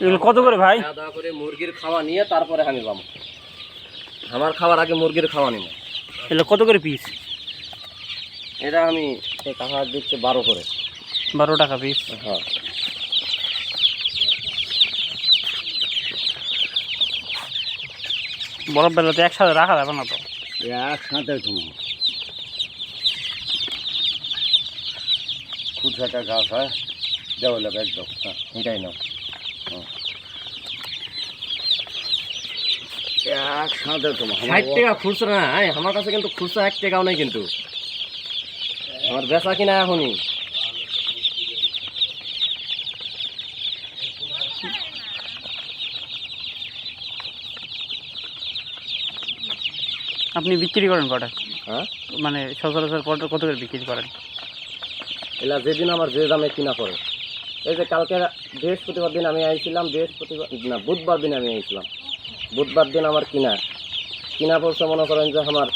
এগুলো কত করে ভাই? খাওয়া দাওয়া করে মুরগির খাওয়া নিয়ে তারপরে আমি পাবো। আমার খাওয়ার আগে মুরগির খাওয়া নিব। এগুলো কত করে পিস? এটা আমি টাকা দিচ্ছে 12 করে। 12 টাকা পিস। হ্যাঁ বরফ বেলাতে একসাথে রাখা যাবে না তো। একসাথে তুমি খুচরাটা গাছ হয় দেওয়া লাগবে একদম। হ্যাঁ, এটাই নাও। একসাথে তোমার 60 টাকা খুচরা না, আমার কাছে কিন্তু খুচরা 1 টাকাও নেই কিন্তু। আমার বেচা কিনা এখনই। আপনি বিক্রি করেন কটা? হ্যাঁ মানে সচরাচর কত করে বিক্রি করেন? এলা যেদিন আমার যে দামে কিনা পড়ে। এই যে কালকে বৃহস্পতিবার দিন আমি আইছিলাম, বৃহস্পতিবার না বুধবার দিন আমি আইছিলাম। বুধবার দিন আমার কিনা পড়ছে মনে করেন যে আমার